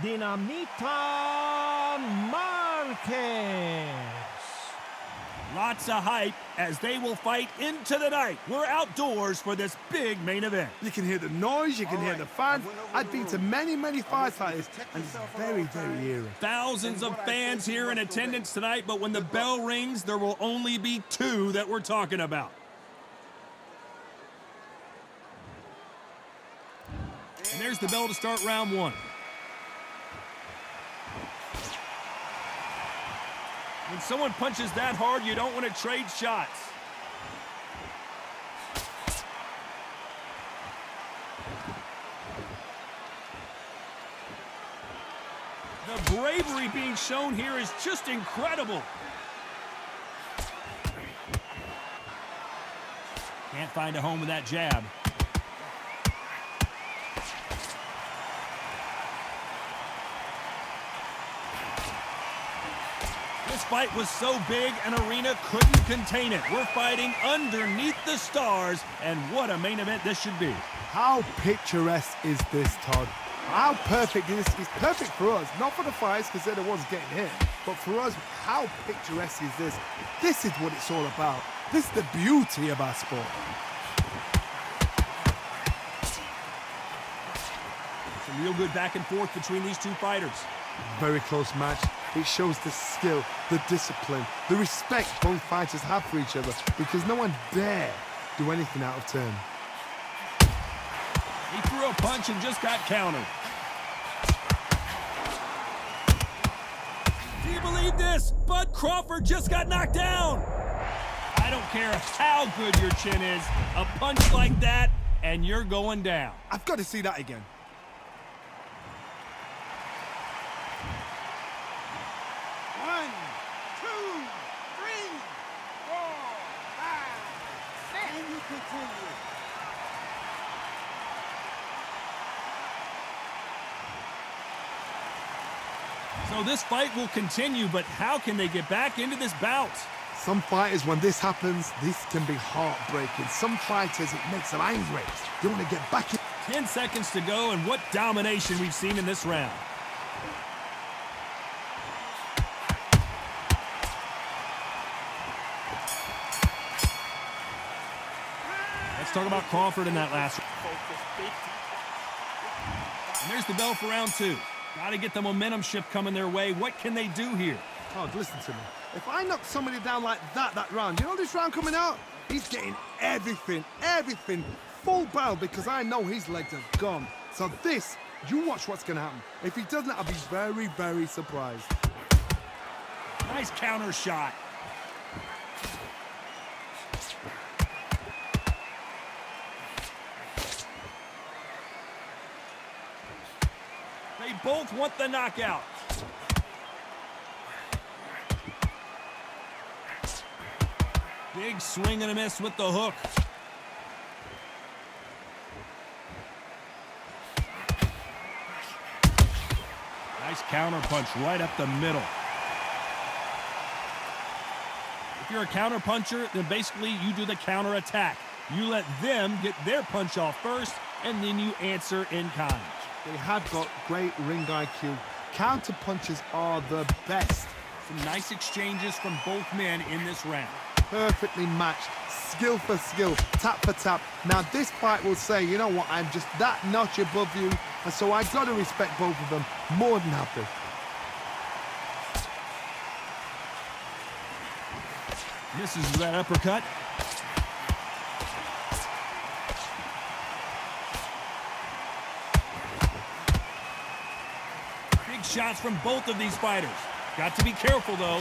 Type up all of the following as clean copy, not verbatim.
Dinamita Marquez. Lots of hype as they will fight into the night. We're outdoors for this big main event. You can hear the noise, you can hear the fans. I've been to many, many fights like this, and it's very, very eerie. Thousands of fans here in attendance tonight, but when the bell rings, there will only be two that we're talking about. And there's the bell to start round one. When someone punches that hard, you don't want to trade shots. The bravery being shown here is just incredible. Can't find a home with that jab. This fight was so big, an arena couldn't contain it. We're fighting underneath the stars, and what a main event this should be. How picturesque is this, Todd? How perfect is this? It's perfect for us, not for the fighters because they're the ones getting hit, but for us, how picturesque is this? This is what it's all about. This is the beauty of our sport. Some real good back and forth between these two fighters. Very close match. It shows the skill, the discipline, the respect both fighters have for each other because no one dare do anything out of turn. He threw a punch and just got countered. Do you believe this? Bud Crawford just got knocked down. I don't care how good your chin is, a punch like that, and you're going down. I've got to see that again. So this fight will continue, but how can they get back into this bout? Some fighters, when this happens, this can be heartbreaking. Some fighters, it makes them angry. They want to get back in. 10 seconds to go, and what domination we've seen in this round. Let's talk about Crawford in that last round. And there's the bell for round two. Got to get the momentum shift coming their way. What can they do here? Oh, listen to me. If I knock somebody down like that round, you know this round coming out? He's getting everything, full barrel because I know his legs are gone. So this, you watch what's going to happen. If he doesn't, I'll be very, very surprised. Nice counter shot. They both want the knockout. Big swing and a miss with the hook. Nice counter punch right up the middle. If you're a counter puncher, then basically you do the counter attack. You let them get their punch off first, and then you answer in kind. They have got great ring IQ. Counter punches are the best. Some nice exchanges from both men in this round. Perfectly matched, skill for skill, tap for tap. Now this fight will say, you know what, I'm just that notch above you, and so I've got to respect both of them more than happy. Misses that uppercut. Big shots from both of these fighters. Got to be careful, though.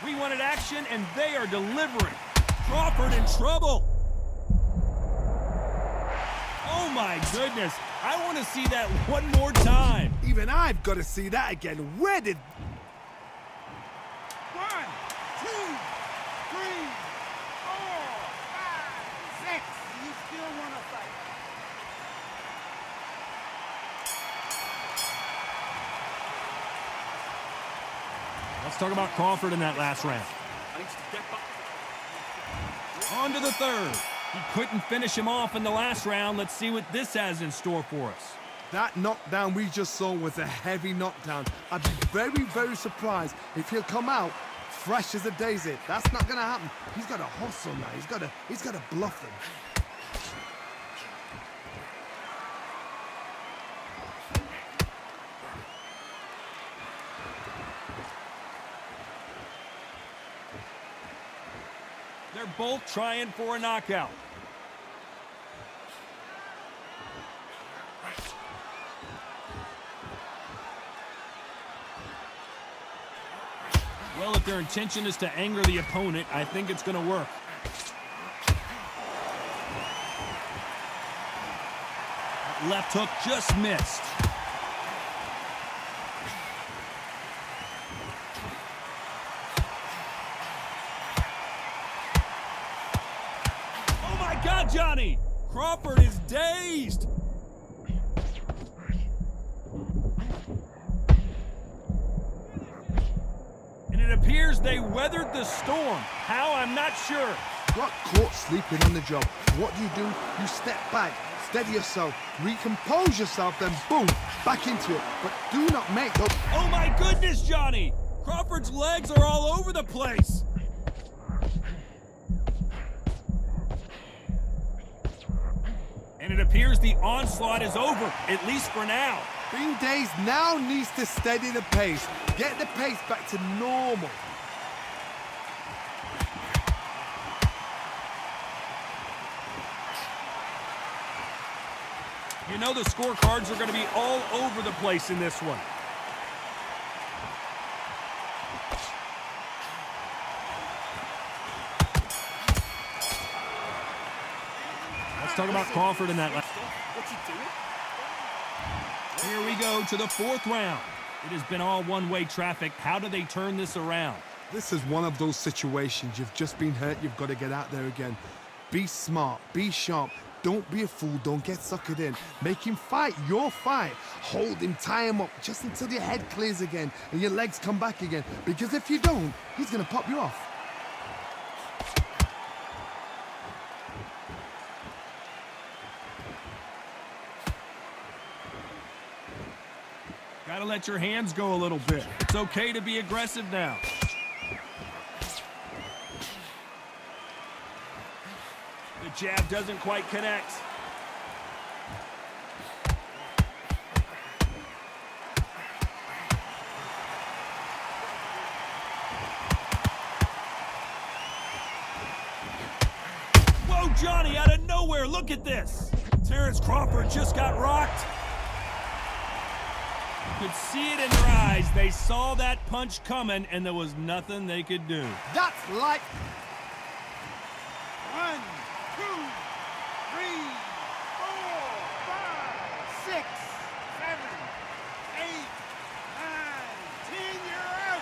We wanted action, and they are delivering. Crawford in trouble. Oh, my goodness. I want to see that one more time. Even I've got to see that again. Where did... 1, 2, 3, 4, 5, 6. You still want to fight? Let's talk about Crawford in that last round. On to the third. He couldn't finish him off in the last round. Let's see what this has in store for us. That knockdown we just saw was a heavy knockdown. I'd be very, very surprised if he'll come out fresh as a daisy. That's not going to happen. He's got to hustle now. He's got to bluff them. They're both trying for a knockout. Well, if their intention is to anger the opponent, I think it's going to work. That left hook just missed. Oh my God, Johnny! Crawford is dazed. It appears they weathered the storm. How? I'm not sure. Got caught sleeping on the job. What do? You step back, steady yourself, recompose yourself, then boom, back into it. But do not make those... Oh my goodness, Johnny! Crawford's legs are all over the place. And it appears the onslaught is over, at least for now. Being dazed now needs to steady the pace. Get the pace back to normal. You know the scorecards are going to be all over the place in this one. Let's talk about Crawford in that last. What's he doing? Here we go to the fourth round. It has been all one-way traffic. How do they turn this around? This is one of those situations. You've just been hurt. You've got to get out there again. Be smart. Be sharp. Don't be a fool. Don't get suckered in. Make him fight your fight. Hold him. Tie him up just until your head clears again and your legs come back again. Because if you don't, he's going to pop you off. Gotta let your hands go a little bit. It's okay to be aggressive now. The jab doesn't quite connect. Whoa, Johnny, out of nowhere, look at this. Terrence Crawford just got rocked. Could see it in their eyes. They saw that punch coming, and there was nothing they could do. That's like... 1, 2, 3, 4, 5, 6, 7, 8, 9, 10. You're out.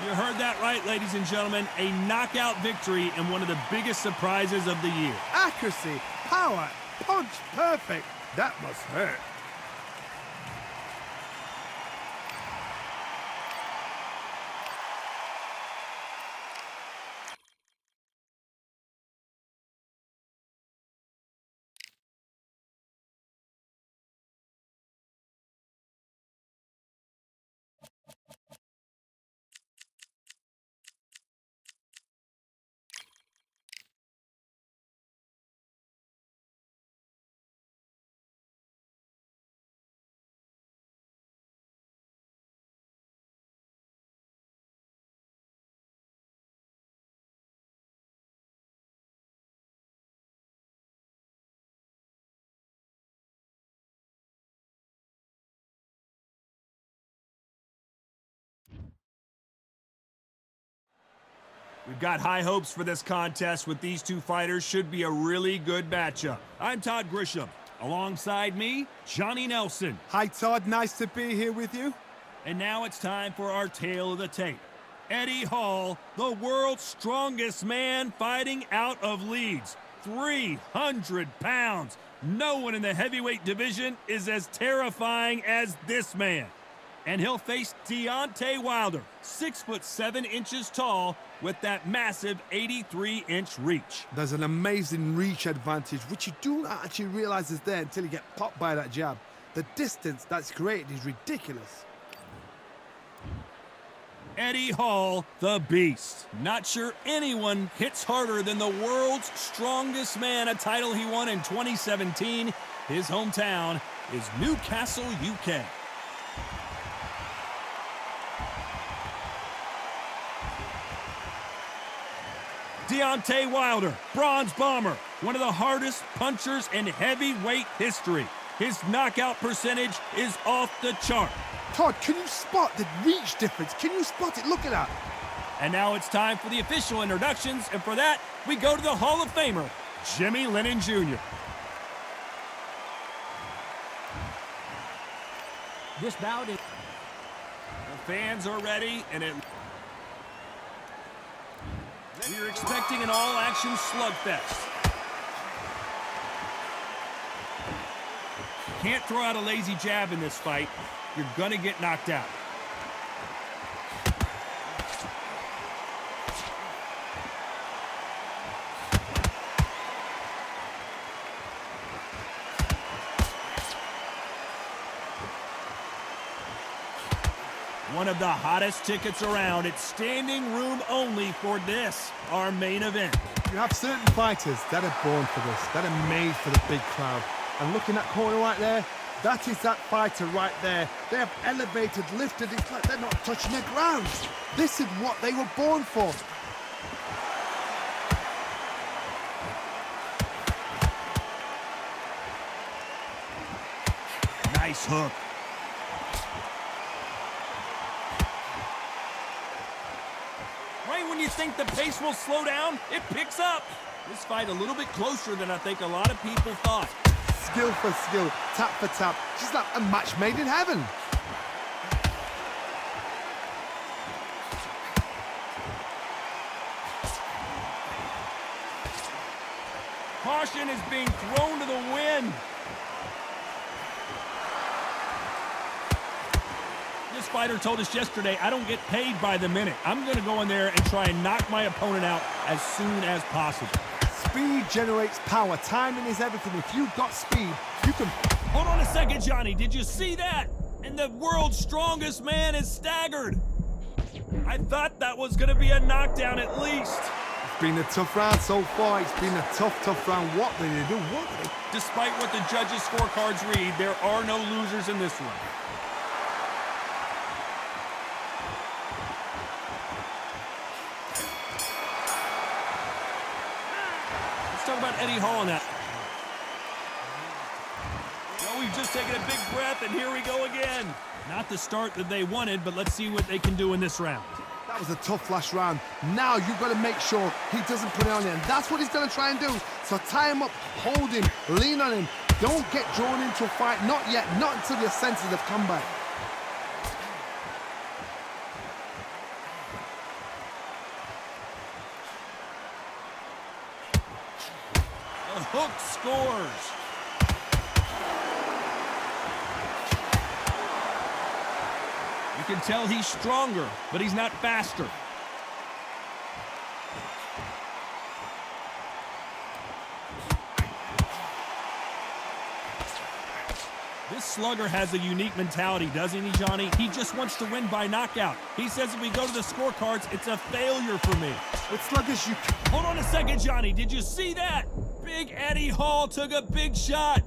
You heard that right, ladies and gentlemen. A knockout victory and one of the biggest surprises of the year. Accuracy, power, punch, perfect. That must hurt. We've got high hopes for this contest with these two fighters. Should be a really good matchup. I'm Todd Grisham. Alongside me, Johnny Nelson. Hi, Todd. Nice to be here with you. And now it's time for our tale of the tape. Eddie Hall, the world's strongest man, fighting out of Leeds. 300 pounds. No one in the heavyweight division is as terrifying as this man. And he'll face Deontay Wilder, 6'7" tall, with that massive 83-inch reach. There's an amazing reach advantage, which you do not actually realize is there until you get popped by that jab. The distance that's created is ridiculous. Eddie Hall, the Beast. Not sure anyone hits harder than the world's strongest man, a title he won in 2017. His hometown is Newcastle, UK. Deontay Wilder, bronze bomber, one of the hardest punchers in heavyweight history. His knockout percentage is off the chart. Todd, can you spot the reach difference? Can you spot it? Look at that. And now it's time for the official introductions, and for that, we go to the Hall of Famer, Jimmy Lennon Jr. This bout is... The fans are ready, and we're expecting an all-action slugfest. Can't throw out a lazy jab in this fight. You're gonna get knocked out. One of the hottest tickets around. It's standing room only for this, our main event. You have certain fighters that are born for this, that are made for the big crowd. And look in that corner right there, that is that fighter right there. They have elevated, lifted, it's like they're not touching the ground. This is what they were born for. Nice hook. Right when you think the pace will slow down, it picks up. This fight a little bit closer than I think a lot of people thought. Skill for skill, tap for tap, just like a match made in heaven. Caution is being thrown to the wind. This fighter told us yesterday, I don't get paid by the minute. I'm going to go in there and try and knock my opponent out as soon as possible. Speed generates power. Timing is everything. If you've got speed, you can... Hold on a second, Johnny. Did you see that? And the world's strongest man is staggered. I thought that was going to be a knockdown at least. It's been a tough round so far. It's been a tough round. What did they do? What did they... Despite what the judges' scorecards read, there are no losers in this one. Talk about Eddie Hall on that. Well, we've just taken a big breath, and here we go again. Not the start that they wanted, but let's see what they can do in this round. That was a tough last round. Now you've got to make sure he doesn't put it on there, and that's what he's going to try and do. So tie him up, hold him, lean on him. Don't get drawn into a fight. Not yet, not until your senses have come back. Hook scores. You can tell he's stronger, but he's not faster. This slugger has a unique mentality, doesn't he, Johnny? He just wants to win by knockout. He says if we go to the scorecards, it's a failure for me. With sluggers, you... Hold on a second, Johnny. Did you see that? Big Eddie Hall took a big shot.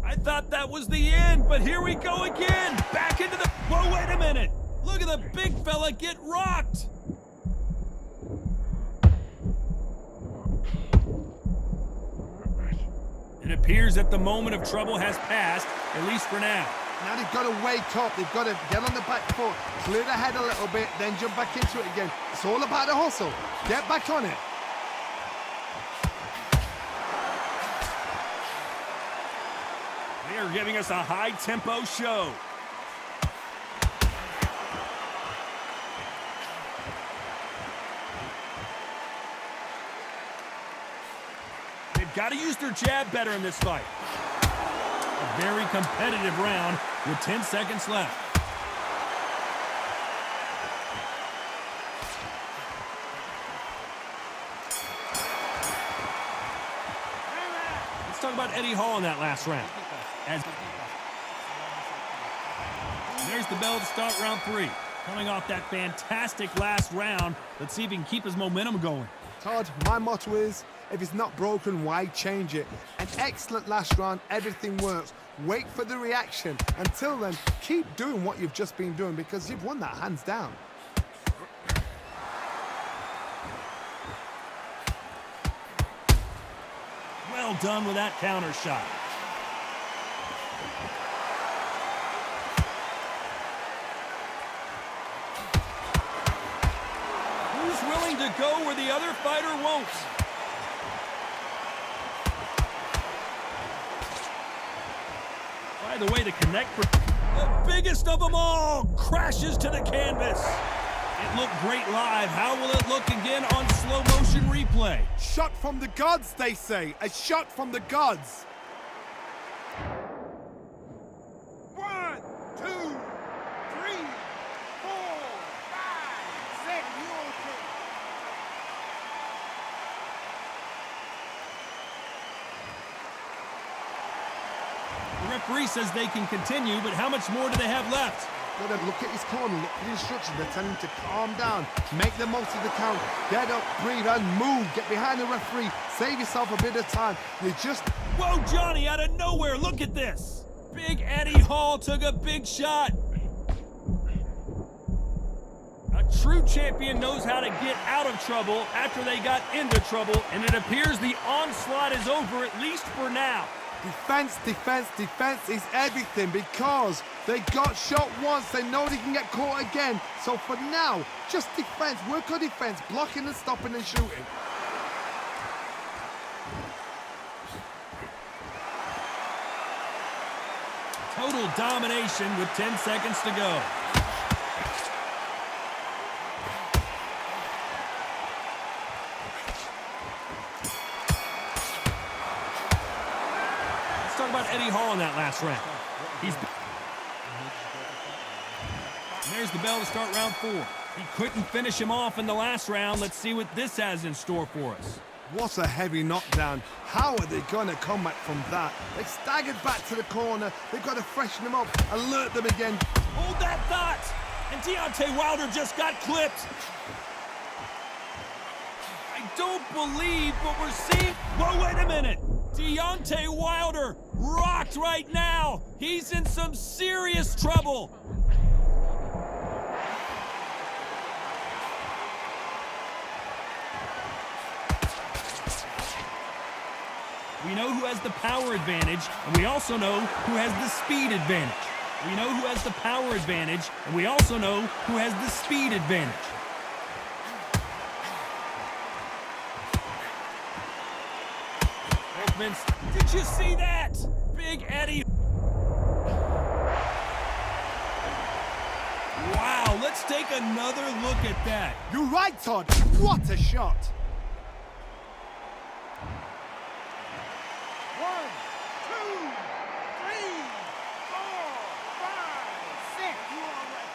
I thought that was the end, but here we go again. Back into the... Whoa, wait a minute. Look at the big fella get rocked. It appears that the moment of trouble has passed, at least for now. Now they've got to wake up. They've got to get on the back foot, clear the head a little bit, then jump back into it again. It's all about the hustle. Get back on it. They are giving us a high-tempo show. They've got to use their jab better in this fight. A very competitive round with 10 seconds left. Let's talk about Eddie Hall in that last round. There's the bell to start round 3. Coming off that fantastic last round, let's see if he can keep his momentum going. Todd, my motto is, if it's not broken, why change it? An excellent last round, everything works. Wait for the reaction. Until then, keep doing what you've just been doing because you've won that hands down. Well done with that counter shot. Who's willing to go where the other fighter won't? By the way, the connect, the biggest of them all, crashes to the canvas. It looked great live. How will it look again on slow motion replay? Shot from the gods, they say. A shot from the gods. 1, 2, 3, 4, 5, 6. You okay? The referee says they can continue, but how much more do they have left? Gotta look at his corner, look at the instructions. They're telling him to calm down, make the most of the count, get up, breathe, and move. Get behind the referee, save yourself a bit of time. You just... Whoa, Johnny, out of nowhere, look at this. Big Eddie Hall took a big shot. A true champion knows how to get out of trouble after they got into trouble, and it appears the onslaught is over, at least for now. Defense, defense, defense is everything because they got shot once. They know they can get caught again. So for now, just defense. Work on defense, blocking and stopping and shooting. Total domination with 10 seconds to go. Talk about Eddie Hall in that last round. There's the bell to start round 4. He couldn't finish him off in the last round. Let's see what this has in store for us. What a heavy knockdown. How are they going to come back from that? They staggered back to the corner. They've got to freshen them up, alert them again. Hold that thought. And Deontay Wilder just got clipped. I don't believe what we're seeing. Whoa, wait a minute. Deontay Wilder rocked right now. He's in some serious trouble. We know who has the power advantage, and we also know who has the speed advantage. We know who has the power advantage, and we also know who has the speed advantage. Vince, did you see that? Big Eddie. Wow, let's take another look at that. You're right, Todd. What a shot. 1, 2, 3, 4, 5, 6. You all right?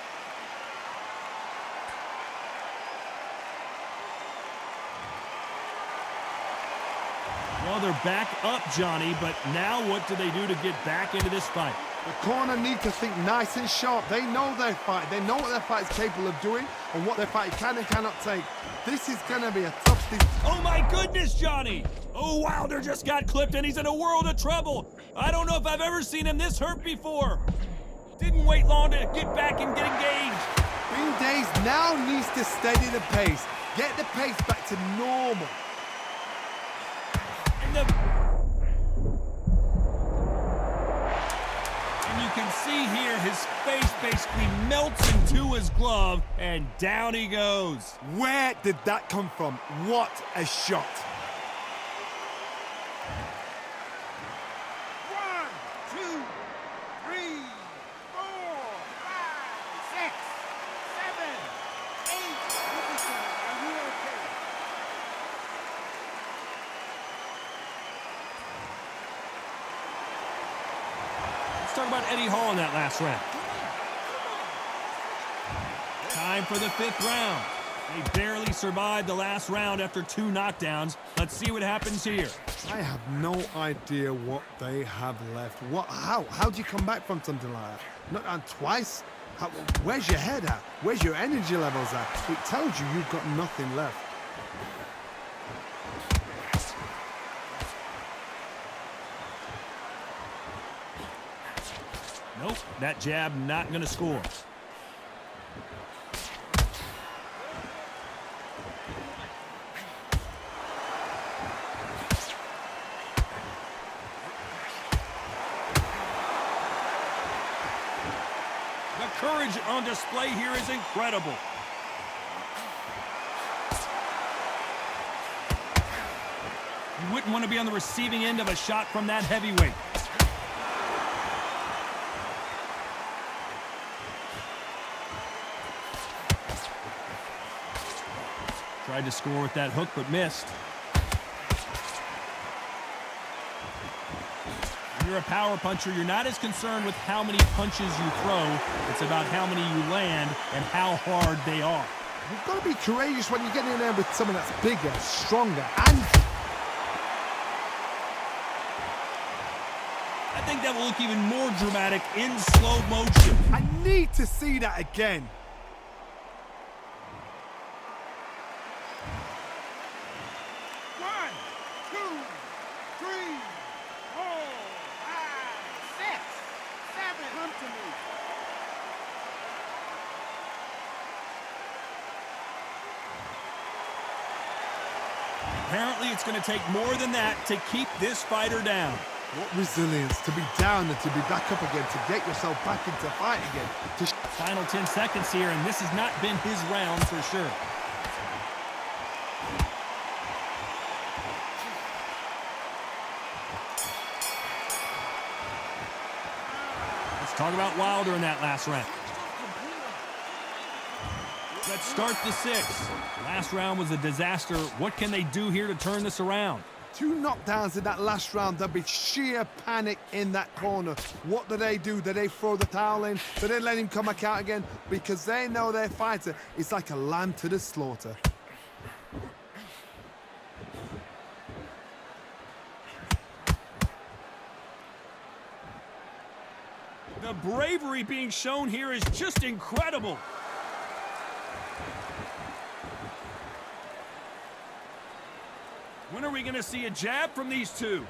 Well, they're back up, Johnny, but now what do they do to get back into this fight? The corner need to think nice and sharp. They know their fight. They know what their fight is capable of doing and what their fight can and cannot take. This is going to be a tough thing. Oh, my goodness, Johnny! Oh, Wilder just got clipped, and he's in a world of trouble. I don't know if I've ever seen him this hurt before. Didn't wait long to get back and get engaged. Bing Days now needs to steady the pace. Get the pace back to normal. And you can see here his face basically melts into his glove, and down he goes. Where did that come from? What a shot. 1, 2, 3, 4, 5, 6, 7, 8. Are you okay? about Eddie Hall in that last round. Time for the 5th round. They barely survived the last round after 2 knockdowns. Let's see what happens here. I have no idea what they have left. How do you come back from something like that? Not on twice? Where's your head at? Where's your energy levels at? It tells you you've got nothing left. Nope, that jab not going to score. The courage on display here is incredible. You wouldn't want to be on the receiving end of a shot from that heavyweight. Tried to score with that hook, but missed. When you're a power puncher, you're not as concerned with how many punches you throw. It's about how many you land and how hard they are. You've got to be courageous when you get in there with someone that's bigger, stronger, and... I think that will look even more dramatic in slow motion. I need to see that again. Apparently, it's going to take more than that to keep this fighter down. What resilience to be down and to be back up again, to get yourself back into fight again. Final 10 seconds here, and this has not been his round for sure. Let's talk about Wilder in that last round. Let's start the 6th. Last round was a disaster. What can they do here to turn this around? 2 knockdowns in that last round. There'll be sheer panic in that corner. What do? Do they throw the towel in? Do they let him come back out again? Because they know their fighter is like a lamb to the slaughter. The bravery being shown here is just incredible. When are we going to see a jab from these two?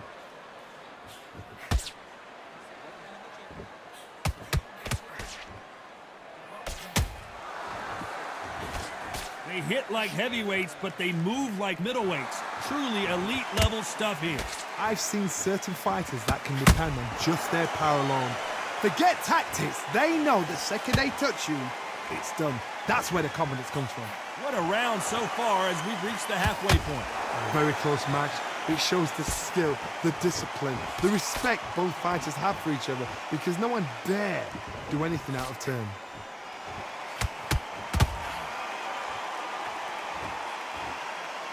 They hit like heavyweights, but they move like middleweights. Truly elite level stuff here. I've seen certain fighters that can depend on just their power alone. Forget tactics. They know the second they touch you, it's done. That's where the confidence comes from. What a round so far as we've reached the halfway point. A very close match. It shows the skill, the discipline, the respect both fighters have for each other, because no one dare do anything out of turn.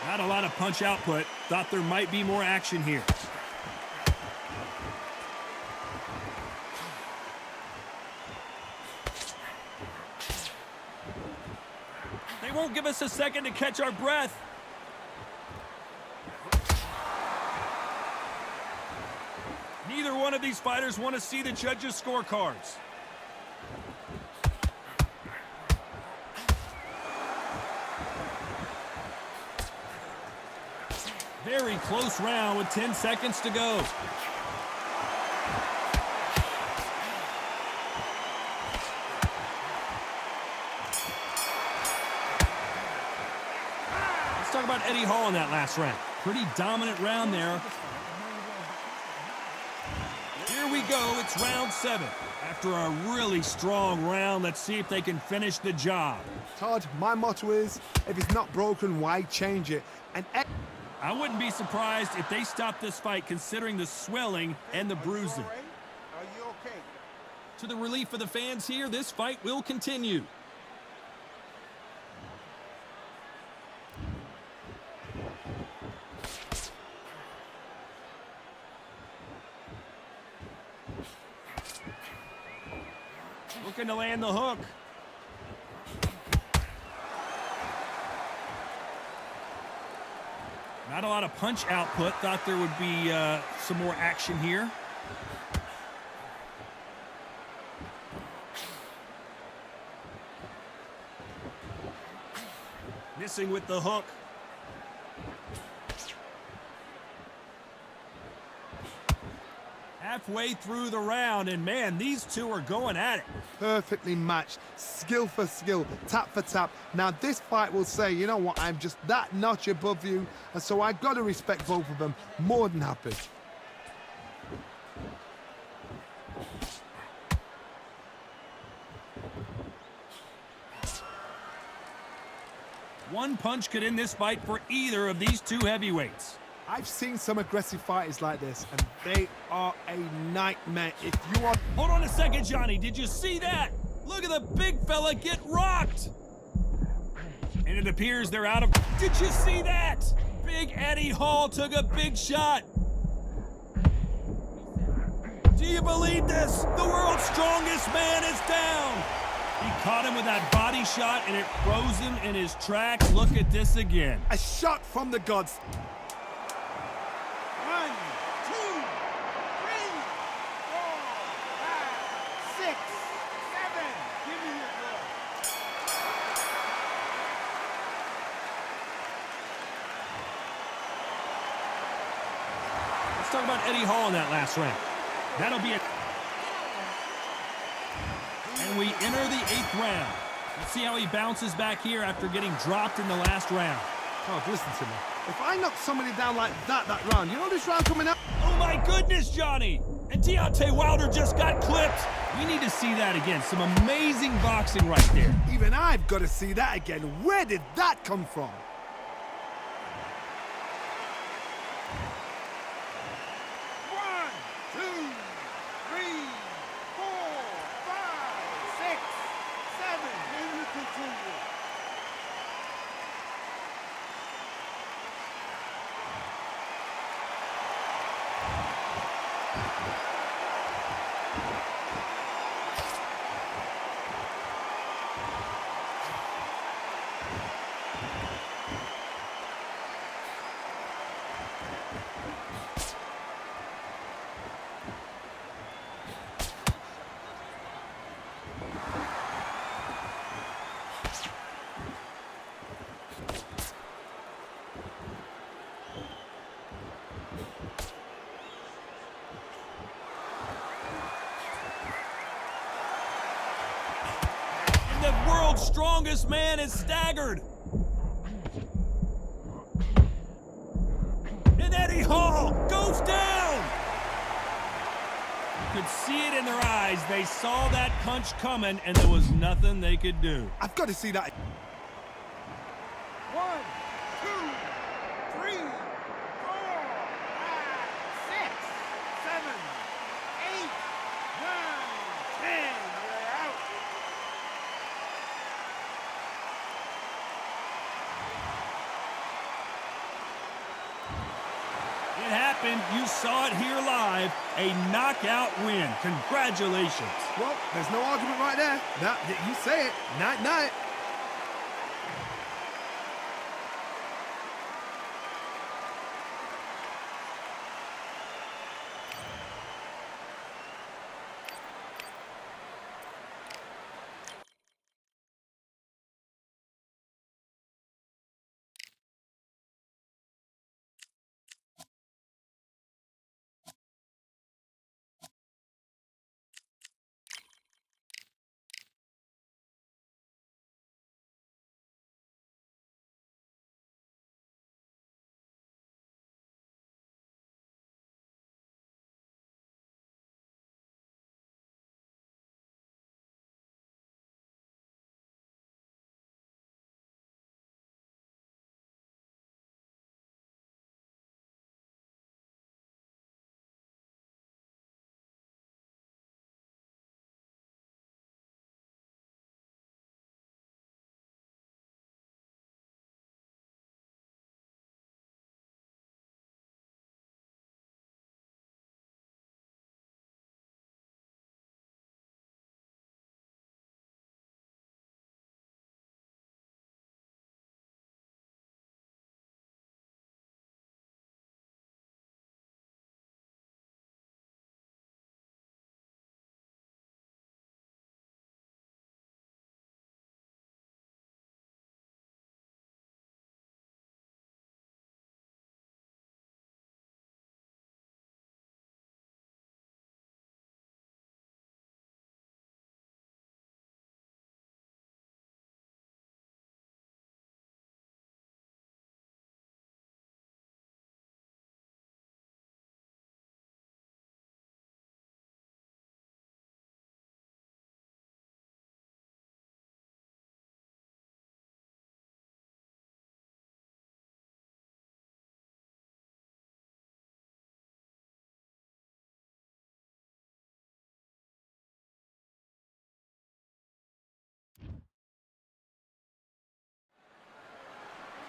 Not a lot of punch output. Thought there might be more action here. They won't give us a second to catch our breath. Neither one of these fighters want to see the judges' scorecards. Very close round with 10 seconds to go. Let's talk about Eddie Hall in that last round. Pretty dominant round there. Here we go, it's round 7. After a really strong round, let's see if they can finish the job. Todd, my motto is, if it's not broken, why change it? And I wouldn't be surprised if they stop this fight considering the swelling and the bruising. Are you okay? To the relief of the fans here, this fight will continue. Looking to land the hook. Not a lot of punch output. Thought there would be some more action here. Missing with the hook. Halfway through the round, and man, these two are going at it. Perfectly matched, skill for skill, tap for tap. Now this fight will say, you know what, I'm just that notch above you, and so I've got to respect both of them. More than happy. One punch could end this fight for either of these two heavyweights. I've seen some aggressive fighters like this, and they are a nightmare. If you are... Hold on a second, Johnny. Did you see that? Look at the big fella get rocked. And it appears they're out of... Did you see that? Big Eddie Hall took a big shot. Do you believe this? The world's strongest man is down. He caught him with that body shot, and it froze him in his tracks. Look at this again. A shot from the gods. 1, 2, 3, 4, 5, 6, 7. Give me your glove. Let's talk about Eddie Hall in that last round. That'll be it. And we enter the 8th round. Let's see how he bounces back here after getting dropped in the last round. Oh, listen to me. If I knock somebody down like that round, you know this round coming up? Oh my goodness, Johnny! And Deontay Wilder just got clipped. We need to see that again. Some amazing boxing right there. Even I've got to see that again. Where did that come from? One, two, three, 4, 5, 6, 7. Then you continue. The world's strongest man is staggered. And Eddie Hall goes down. You could see it in their eyes. They saw that punch coming, and there was nothing they could do. I've got to see that. 1, 2, 3, 4, 5, 6, 7, 8, 9, 10. You're out. It happened. You saw it here live. A knockout win. Congratulations. Well, there's no argument right there. Nah, you say it. Night, night.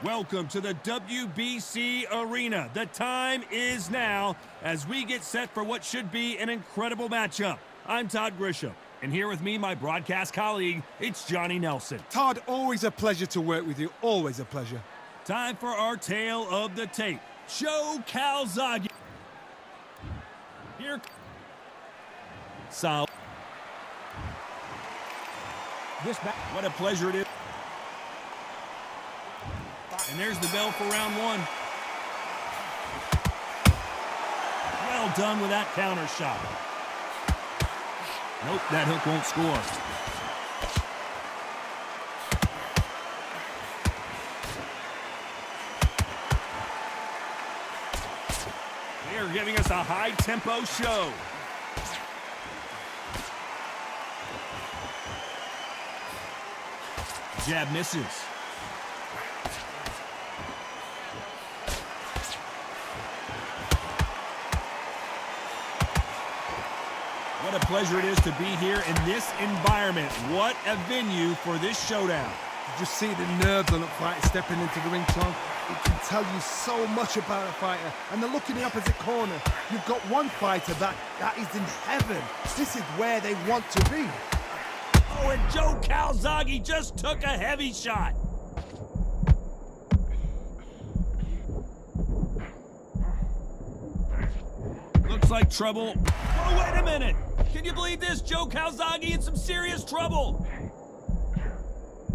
Welcome to the WBC Arena. The time is now as we get set for what should be an incredible matchup. I'm Todd Grisham, and here with me, my broadcast colleague, it's Johnny Nelson. Todd, always a pleasure to work with you. Always a pleasure. Time for our tale of the tape. Joe Calzaghe. Here. So. What a pleasure it is. And there's the bell for round one. Well done with that counter shot. Nope, that hook won't score. They are giving us a high-tempo show. Jab misses. What a pleasure it is to be here in this environment. What a venue for this showdown. You just see the nerves on a fighter stepping into the ring, Tom. It can tell you so much about a fighter. And the look in the opposite corner. You've got one fighter that is in heaven. This is where they want to be. Oh, and Joe Calzaghe just took a heavy shot. Looks like trouble. Oh, wait a minute. Can you believe this? Joe Calzaghe in some serious trouble.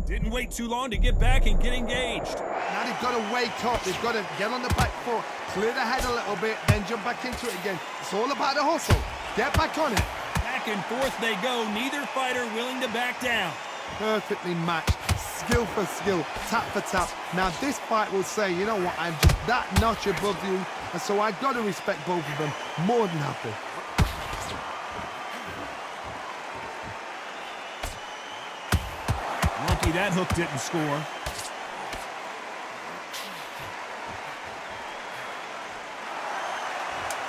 Didn't wait too long to get back and get engaged. Now they've got to wake up. They've got to get on the back foot, clear the head a little bit, then jump back into it again. It's all about the hustle. Get back on it. Back and forth they go. Neither fighter willing to back down. Perfectly matched. Skill for skill, tap for tap. Now this fight will say, you know what, I'm just that notch above you, and so I've got to respect both of them more than happy. Lucky that hook didn't score.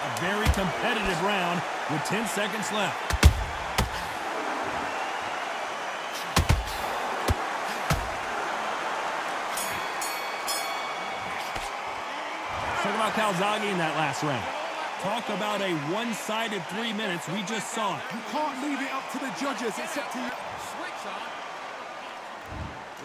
A very competitive round with 10 seconds left. Talk about Calzaghe in that last round. Talk about a one-sided 3 minutes. We just saw it. You can't leave it up to the judges. It's up to you.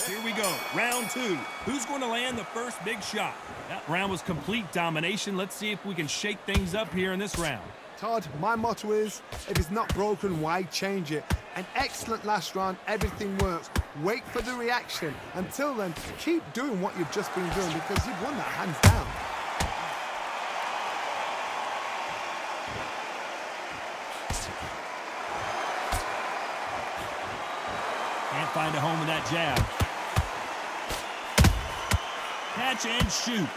Here we go, round two. Who's going to land the first big shot? That round was complete domination. Let's see if we can shake things up here in this round. Todd, my motto is, if it's not broken, why change it? An excellent last round, everything works. Wait for the reaction. Until then, keep doing what you've just been doing because you've won that hands down. Can't find a home with that jab. Catch and shoot.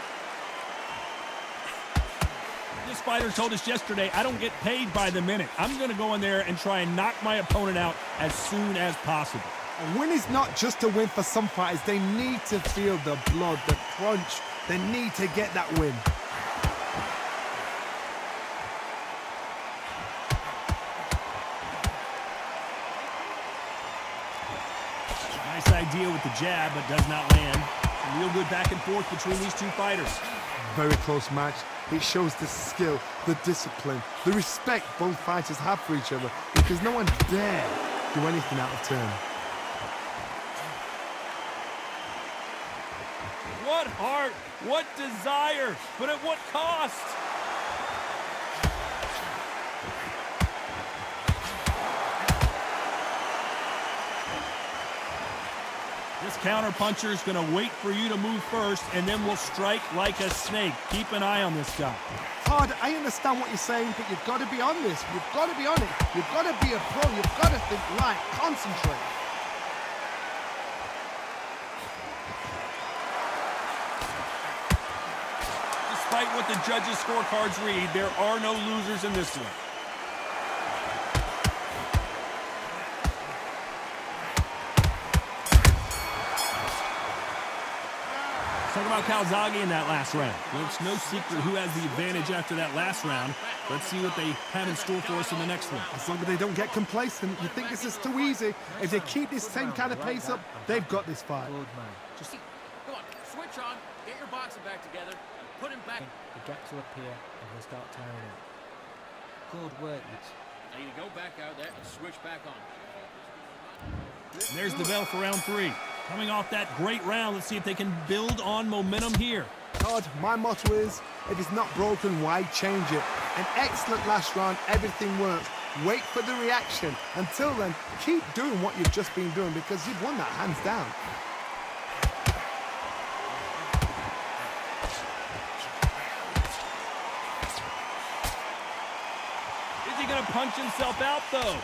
This fighter told us yesterday, I don't get paid by the minute. I'm going to go in there and try and knock my opponent out as soon as possible. A win is not just a win for some fighters. They need to feel the blood, the crunch. They need to get that win. Nice idea with the jab, but does not land. Some real good back and forth between these two fighters. Very close match. It shows the skill, the discipline, the respect both fighters have for each other because no one dare do anything out of turn. What heart, what desire, but at what cost? This counter-puncher is going to wait for you to move first, and then will strike like a snake. Keep an eye on this guy. Todd, I understand what you're saying, but you've got to be on this. You've got to be on it. You've got to be a pro. You've got to think right. Concentrate. Despite what the judges' scorecards read, there are no losers in this one. Talk about Calzaghe in that last round. Well, it's no secret who has the advantage after that last round. Let's see what they have in store for us in the next one. As long as they don't get complacent, you think this is too easy. If they keep this same kind of pace up, they've got this fight. Just come on, switch Sean, get your boxing back together and put him back. The gaps will appear and he'll start tiring out. Good work, you. Now you go back out there and switch back on. And there's the bell for round 3. Coming off that great round, let's see if they can build on momentum here. Todd, my motto is, if it's not broken, why change it? An excellent last round, everything works. Wait for the reaction. Until then, keep doing what you've just been doing because you've won that hands down. Is he going to punch himself out, though?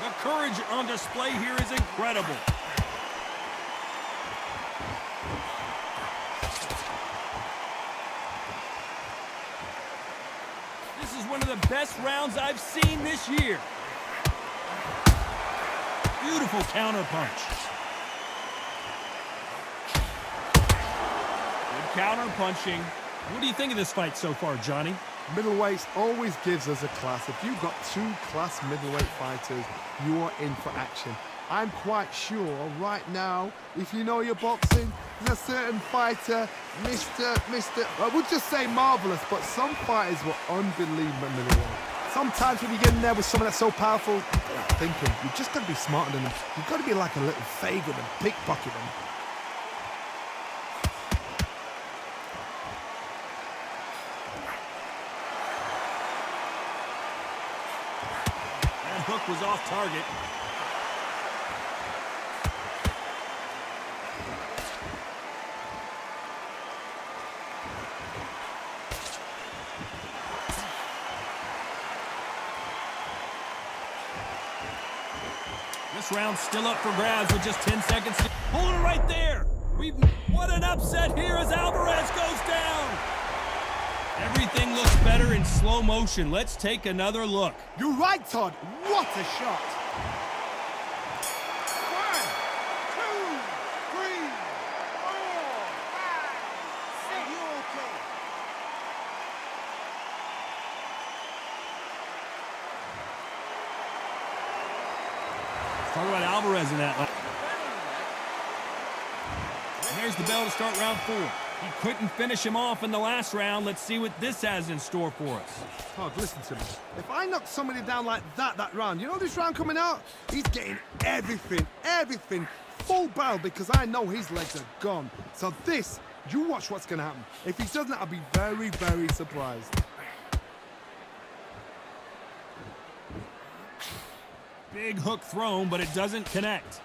The courage on display here is incredible. This is one of the best rounds I've seen this year. Beautiful counter punch. Good counter punching. What do you think of this fight so far, Johnny? Middleweights always gives us a class. If you've got 2 class middleweight fighters, you are in for action. I'm quite sure right now, if you know your boxing, there's a certain fighter, Mr. I would just say marvelous, but some fighters were unbelievable middleweight. Sometimes when you get in there with someone that's so powerful, you're not thinking. You just got to be smarter than them. You've got to be like a little Fagin and pickpocket them. Hook was off target. This round's still up for grabs with just 10 seconds. Hold it right there. What an upset here as Alvarez goes down. Everything looks better in slow motion. Let's take another look. You're right, Todd. What a shot. 1, 2, 3, 4, 5, 6. You okay? Talk about Alvarez in that. And there's the bell to start round 4. He couldn't finish him off in the last round. Let's see what this has in store for us. Todd, listen to me. If I knock somebody down like that round, you know this round coming out? He's getting everything, full barrel because I know his legs are gone. So this, you watch what's going to happen. If he doesn't, I'll be very, very surprised. Big hook thrown, but it doesn't connect.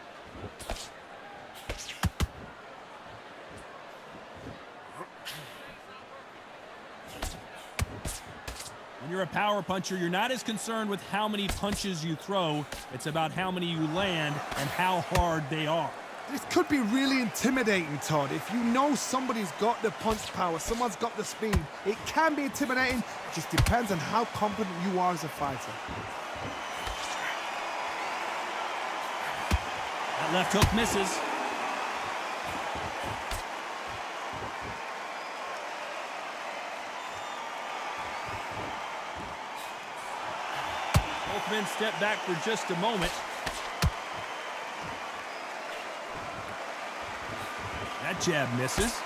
When you're a power puncher, you're not as concerned with how many punches you throw. It's about how many you land and how hard they are. This could be really intimidating, Todd. If you know somebody's got the punch power, someone's got the speed, it can be intimidating. It just depends on how confident you are as a fighter. That left hook misses. Both men step back for just a moment. That jab misses.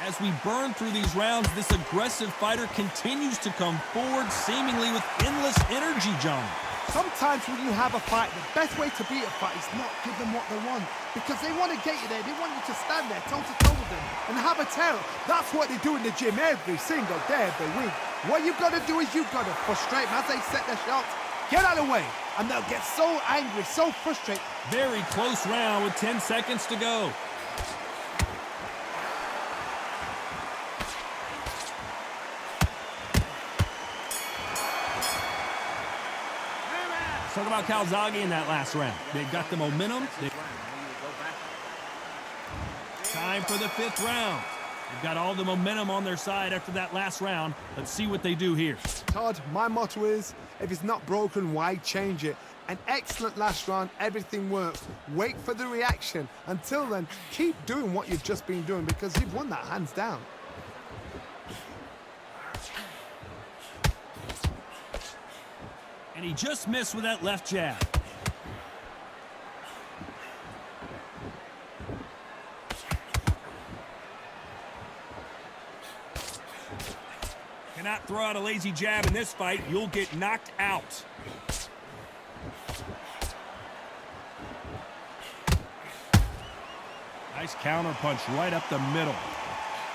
As we burn through these rounds, this aggressive fighter continues to come forward, seemingly with endless energy, John. Sometimes when you have a fight, the best way to beat a fight is not give them what they want. Because they want to get you there. They want you to stand there toe-to-toe with them and have a tell. That's what they do in the gym every single day of the week. What you've got to do is you've got to frustrate them as they set their shots. Get out of the way. And they'll get so angry, so frustrated. Very close round with 10 seconds to go. Talk about Calzaghe in that last round. They've got the momentum. Time for the 5th round. They've got all the momentum on their side after that last round. Let's see what they do here. Todd, my motto is, if it's not broken, why change it? An excellent last round, everything works. Wait for the reaction. Until then, keep doing what you've just been doing because you've won that hands down. And he just missed with that left jab. Cannot throw out a lazy jab in this fight. You'll get knocked out. Nice counter punch right up the middle.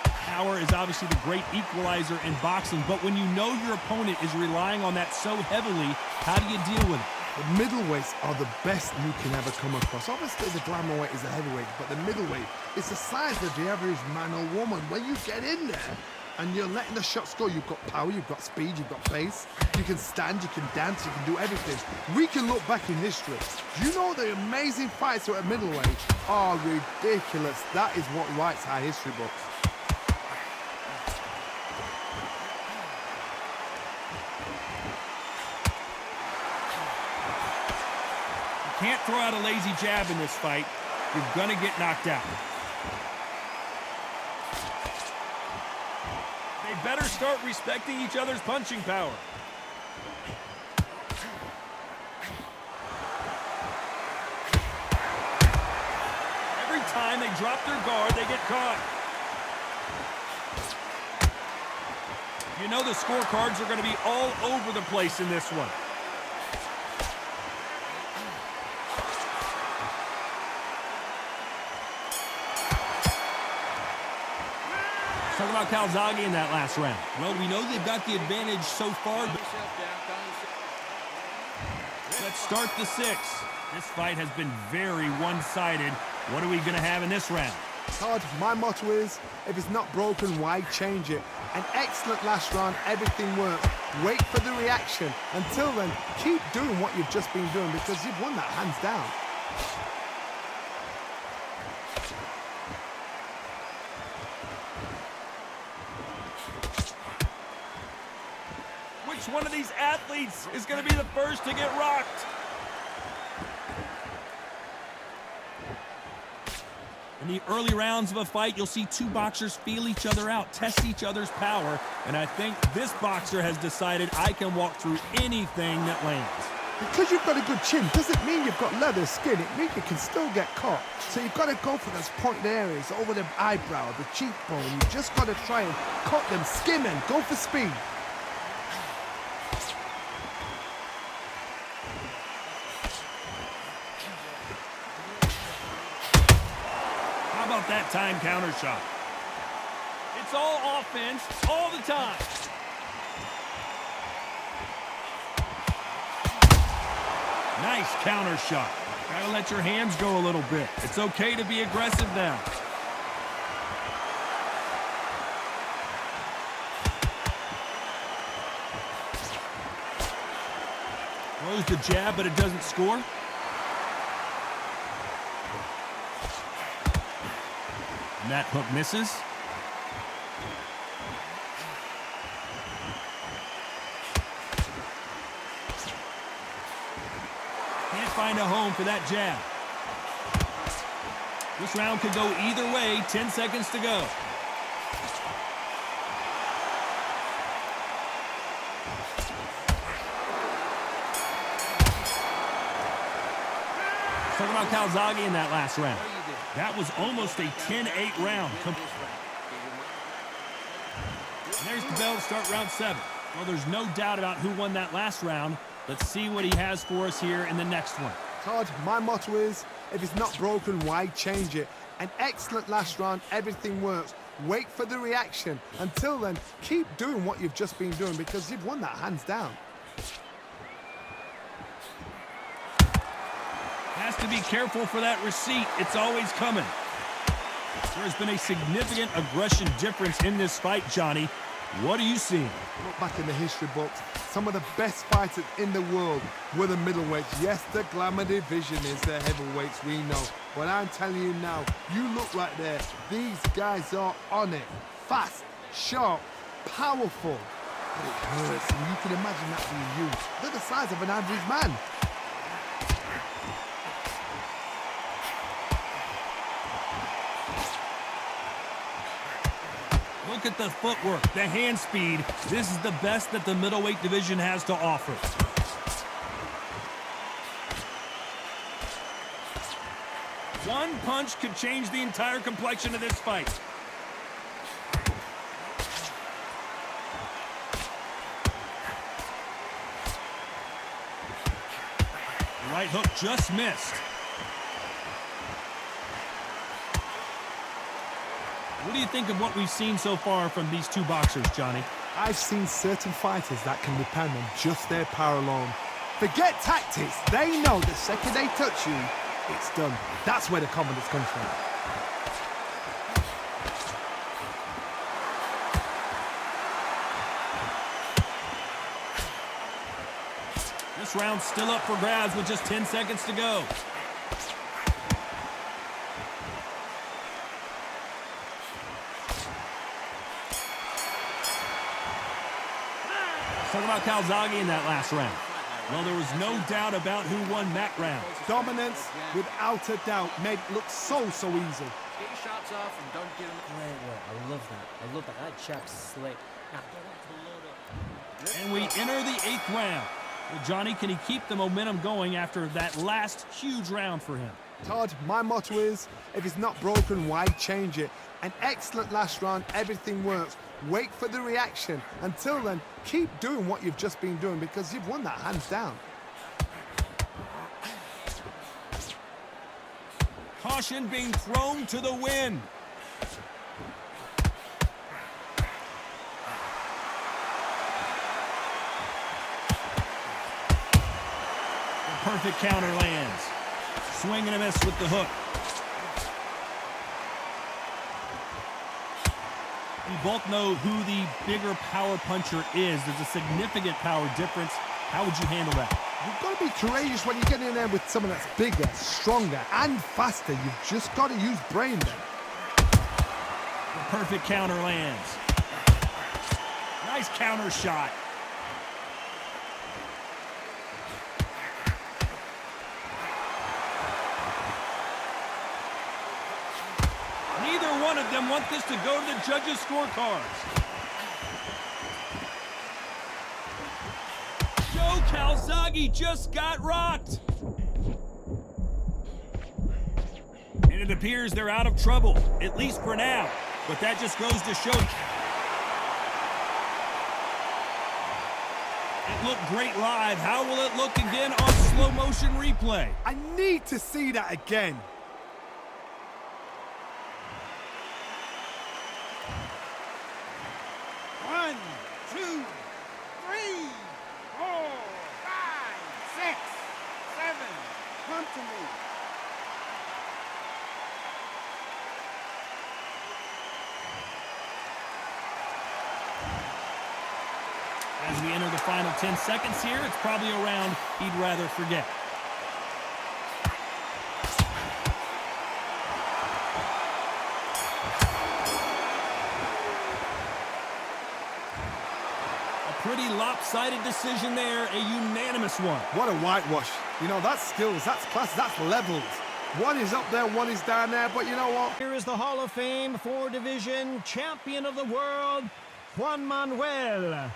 Power is obviously the great equalizer in boxing, but when you know your opponent is relying on that so heavily, how do you deal with it? The middleweights are the best you can ever come across. Obviously, the glamour weight is the heavyweight, but the middleweight is the size of the average man or woman. When you get in there and you're letting the shots go, you've got power, you've got speed, you've got pace, you can stand, you can dance, you can do everything. We can look back in history. Do you know the amazing fights at middleweight are ridiculous? That is what writes our history books. Can't throw out a lazy jab in this fight. You're gonna get knocked out. They better start respecting each other's punching power. Every time they drop their guard, they get caught. You know the scorecards are gonna be all over the place in this one. Talk about Calzaghe in that last round. Well, we know they've got the advantage so far. Let's start the sixth. This fight has been very one-sided. What are we going to have in this round? Todd, my motto is, if it's not broken, why change it? An excellent last round, everything works. Wait for the reaction. Until then, keep doing what you've just been doing because you've won that hands down. Which one of these athletes is going to be the first to get rocked? In the early rounds of a fight, you'll see two boxers feel each other out, test each other's power, and I think this boxer has decided I can walk through anything that lands. Because you've got a good chin doesn't mean you've got leather skin. It means you can still get caught. So you've got to go for those pointed areas, over the eyebrow, the cheekbone. You've just got to try and cut them, skim them, go for speed. How about that time counter shot? It's all offense all the time. Nice counter shot. Gotta let your hands go a little bit. It's okay to be aggressive now. Throws the jab, but it doesn't score. And that hook misses. Can't find a home for that jab. This round could go either way. 10 seconds to go. Talk about Calzaghe in that last round. That was almost a 10-8 round. And there's the bell to start round 7. Well, there's no doubt about who won that last round. Let's see what he has for us here in the next one. Todd, my motto is, if it's not broken, why change it? An excellent last round, everything works. Wait for the reaction. Until then, keep doing what you've just been doing because you've won that hands down. Has to be careful for that receipt. It's always coming. There has been a significant aggression difference in this fight, Johnny. What are you seeing? Look back in the history books. Some of the best fighters in the world were the middleweights. Yes, the glamour division is the heavyweights, we know. But I'm telling you now, you look right there. These guys are on it. Fast, sharp, powerful. But it hurts, and you can imagine that being used. They're the size of an average man. Look at the footwork, the hand speed. This is the best that the middleweight division has to offer. One punch could change the entire complexion of this fight. Right hook just missed. What do you think of what we've seen so far from these two boxers, Johnny? I've seen certain fighters that can depend on just their power alone. Forget tactics. They know the second they touch you, it's done. That's where the confidence comes from. This round's still up for grabs with just 10 seconds to go. Talk about Calzaghe in that last round. Well, there was no doubt about who won that round. Dominance, without a doubt, made it look so easy. Get your shots off and don't get them. Great work. I love that. I love that. That chap's slick. Now, And we enter the 8th round. Well, Johnny, can he keep the momentum going after that last huge round for him? Todd, my motto is, if it's not broken, why change it? An excellent last round, everything works. Wait for the reaction. Until then, keep doing what you've just been doing because you've won that hands down. Caution being thrown to the wind. The perfect counter lands. Swing and a miss with the hook. We both know who the bigger power puncher is. There's a significant power difference. How would you handle that? You've got to be courageous when you get in there with someone that's bigger, stronger, and faster. You've just got to use brain then. The perfect counter lands. Nice counter shot. Neither one of them want this to go to the judges' scorecards. Joe Calzaghe just got rocked. And it appears they're out of trouble, at least for now. But that just goes to show it looked great live. How will it look again on slow motion replay? I need to see that again. One, two, three, 4, 5, 6, 7. Come to me. As we enter the final 10 seconds here, it's probably a round he'd rather forget. Pretty lopsided decision there, a unanimous one. What a whitewash. You know, that's skills, that's class, that's levels. One is up there, one is down there, but you know what? Here is the Hall of Fame 4-division champion of the world, Juan Manuel